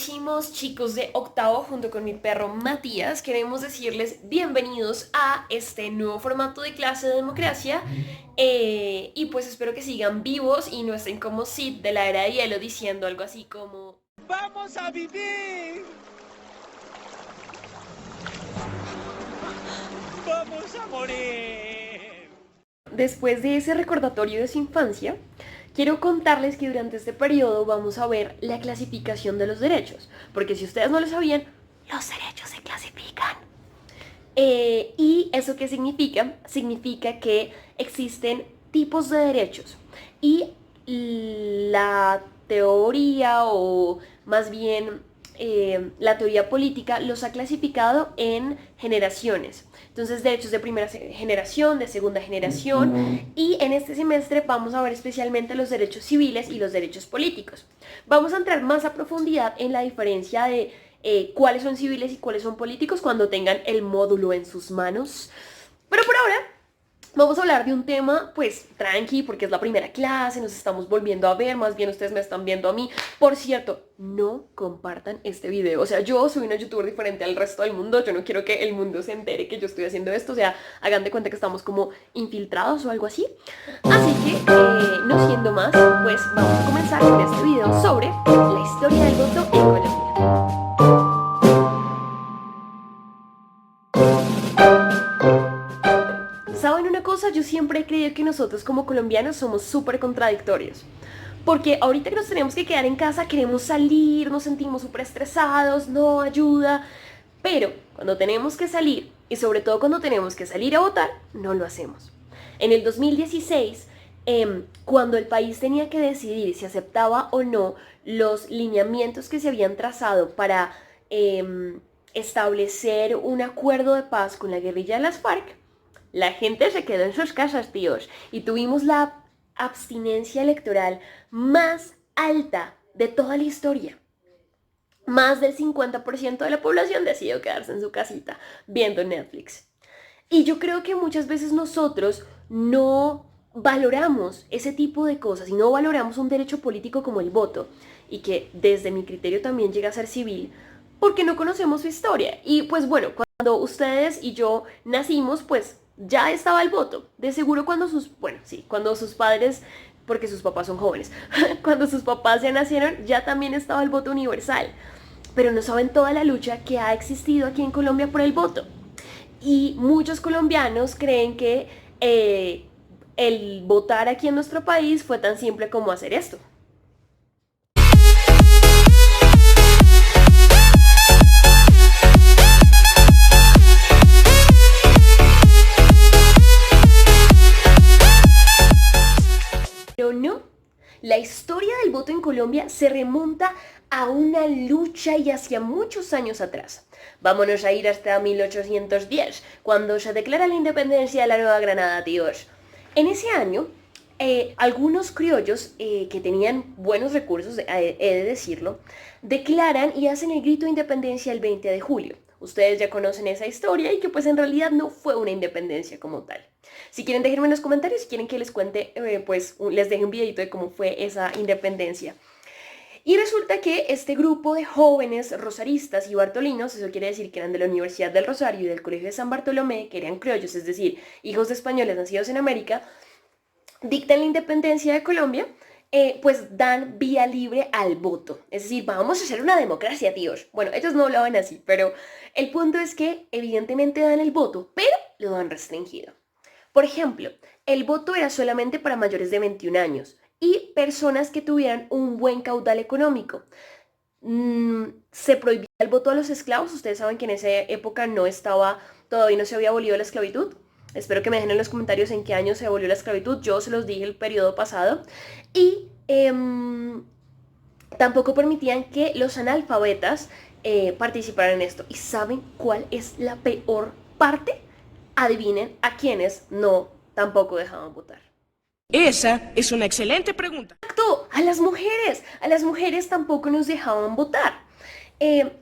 queridísimos chicos de octavo, junto con mi perro Matías, queremos decirles bienvenidos a este nuevo formato de clase de democracia y pues espero que sigan vivos y no estén como Sid de la era de hielo diciendo algo así como ¡Vamos a vivir! ¡Vamos a morir! después de ese recordatorio de su infancia. Quiero contarles que durante este periodo vamos a ver la clasificación de los derechos, porque si ustedes no lo sabían, los derechos se clasifican. ¿Y eso qué significa? Significa que existen tipos de derechos y la teoría o más bien la teoría política los ha clasificado en generaciones. Entonces, derechos de primera generación, de segunda generación, y en este semestre vamos a ver especialmente los derechos civiles y los derechos políticos. Vamos a entrar más a profundidad en la diferencia de cuáles son civiles y cuáles son políticos cuando tengan el módulo en sus manos. Pero por ahora vamos a hablar de un tema, pues, tranqui, porque es la primera clase, nos estamos volviendo a ver, más bien ustedes me están viendo a mí. Por cierto, no compartan este video. O sea, yo soy una youtuber diferente al resto del mundo, yo no quiero que el mundo se entere que yo estoy haciendo esto, o sea, hagan de cuenta que estamos como infiltrados o algo así. Así que, no siendo más, pues vamos a comenzar con este video sobre la historia del voto en Colombia. ¿Saben una cosa? Yo siempre he creído que nosotros como colombianos somos súper contradictorios. Porque ahorita que nos tenemos que quedar en casa queremos salir, nos sentimos súper estresados, no ayuda. Pero cuando tenemos que salir, y sobre todo cuando tenemos que salir a votar, no lo hacemos. En el 2016, cuando el país tenía que decidir si aceptaba o no los lineamientos que se habían trazado para establecer un acuerdo de paz con la guerrilla de las FARC, la gente se quedó en sus casas, tíos, y tuvimos la abstinencia electoral más alta de toda la historia. Más del 50% de la población decidió quedarse en su casita viendo Netflix. Y yo creo que muchas veces nosotros no valoramos ese tipo de cosas y no valoramos un derecho político como el voto, y que desde mi criterio también llega a ser civil, porque no conocemos su historia. Y pues bueno, cuando ustedes y yo nacimos, pues ya estaba el voto. De seguro cuando sus padres, porque sus papás son jóvenes, cuando sus papás ya nacieron, ya también estaba el voto universal. Pero no saben toda la lucha que ha existido aquí en Colombia por el voto. Y muchos colombianos creen que el votar aquí en nuestro país fue tan simple como hacer esto. Pero no, la historia del voto en Colombia se remonta a una lucha y hacia muchos años atrás. Vámonos a ir hasta 1810, cuando se declara la independencia de la Nueva Granada, tíos. En ese año, algunos criollos que tenían buenos recursos, he de decirlo, declaran y hacen el grito de independencia el 20 de julio. Ustedes ya conocen esa historia y que pues en realidad no fue una independencia como tal. Si quieren déjenme en los comentarios, si quieren que les cuente, pues les deje un videito de cómo fue esa independencia. Y resulta que este grupo de jóvenes rosaristas y bartolinos, eso quiere decir que eran de la Universidad del Rosario y del Colegio de San Bartolomé, que eran criollos, es decir, hijos de españoles nacidos en América, dictan la independencia de Colombia, pues dan vía libre al voto. Es decir, vamos a hacer una democracia, tíos. Bueno, ellos no hablaban así, pero el punto es que evidentemente dan el voto, pero lo dan restringido. Por ejemplo, el voto era solamente para mayores de 21 años y personas que tuvieran un buen caudal económico. Se prohibía el voto a los esclavos. Ustedes saben que en esa época todavía no se había abolido la esclavitud. Espero que me dejen en los comentarios en qué año se abolió la esclavitud. Yo se los dije el periodo pasado. Y tampoco permitían que los analfabetas participaran en esto. ¿Y saben cuál es la peor parte? Adivinen a quienes no tampoco dejaban votar. Esa es una excelente pregunta. Exacto, a las mujeres tampoco nos dejaban votar.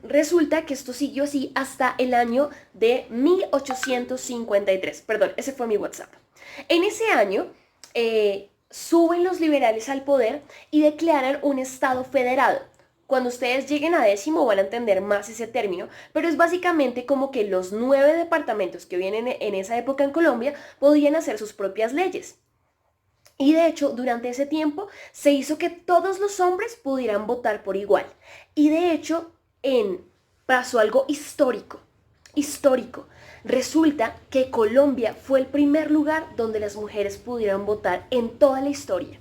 Resulta que esto siguió así hasta el año de 1853. Perdón, ese fue mi WhatsApp. En ese año suben los liberales al poder y declaran un estado federado. Cuando ustedes lleguen a décimo van a entender más ese término, pero es básicamente como que los 9 departamentos que vienen en esa época en Colombia podían hacer sus propias leyes. Y de hecho, durante ese tiempo se hizo que todos los hombres pudieran votar por igual. Y de hecho, pasó algo histórico. Resulta que Colombia fue el primer lugar donde las mujeres pudieron votar en toda la historia.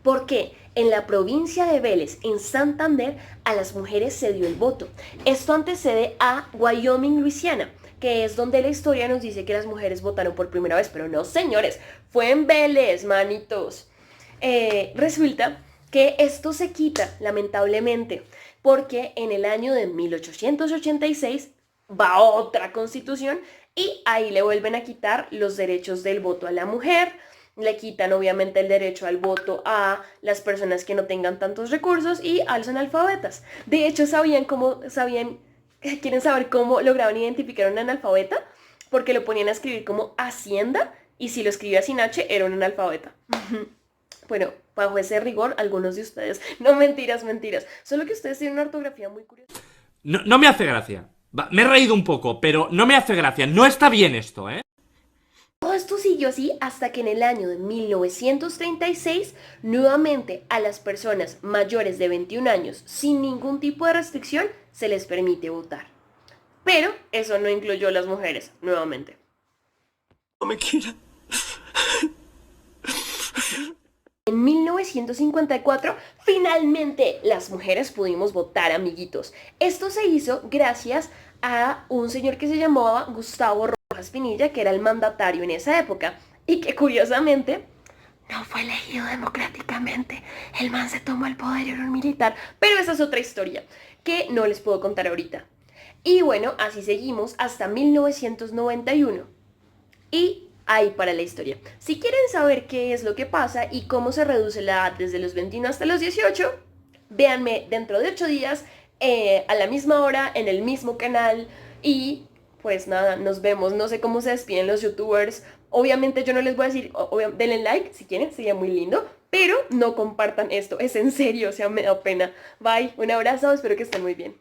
Porque en la provincia de Vélez, en Santander, a las mujeres se dio el voto. Esto antecede a Wyoming, Luisiana, que es donde la historia nos dice que las mujeres votaron por primera vez, pero no, señores, fue en Vélez, manitos. Resulta que esto se quita, lamentablemente, porque en el año de 1886 va otra constitución y ahí le vuelven a quitar los derechos del voto a la mujer, le quitan obviamente el derecho al voto a las personas que no tengan tantos recursos y a los analfabetas. De hecho, ¿quieren saber cómo lograban identificar a un analfabeta? Porque lo ponían a escribir como Hacienda y si lo escribía sin H era un analfabeta. Bueno, bajo ese rigor, algunos de ustedes, no, mentiras, solo que ustedes tienen una ortografía muy curiosa. No me hace gracia. Me he reído un poco, pero no me hace gracia. No está bien esto, ¿eh? Todo esto siguió así hasta que en el año de 1936, nuevamente a las personas mayores de 21 años, sin ningún tipo de restricción, se les permite votar. Pero eso no incluyó a las mujeres, nuevamente. No me quiera. En 1954, finalmente las mujeres pudimos votar, amiguitos. Esto se hizo gracias a un señor que se llamaba Gustavo Rojas Pinilla, que era el mandatario en esa época, y que curiosamente no fue elegido democráticamente. El man se tomó el poder y era un militar, pero esa es otra historia que no les puedo contar ahorita. Y bueno, así seguimos hasta 1991. Y ahí para la historia. Si quieren saber qué es lo que pasa y cómo se reduce la edad desde los 21 hasta los 18, véanme dentro de 8 días, a la misma hora, en el mismo canal. Y pues nada, nos vemos. No sé cómo se despiden los youtubers. Obviamente yo no les voy a decir, denle like si quieren, sería muy lindo. Pero no compartan esto, es en serio, o sea, me da pena. Bye, un abrazo, espero que estén muy bien.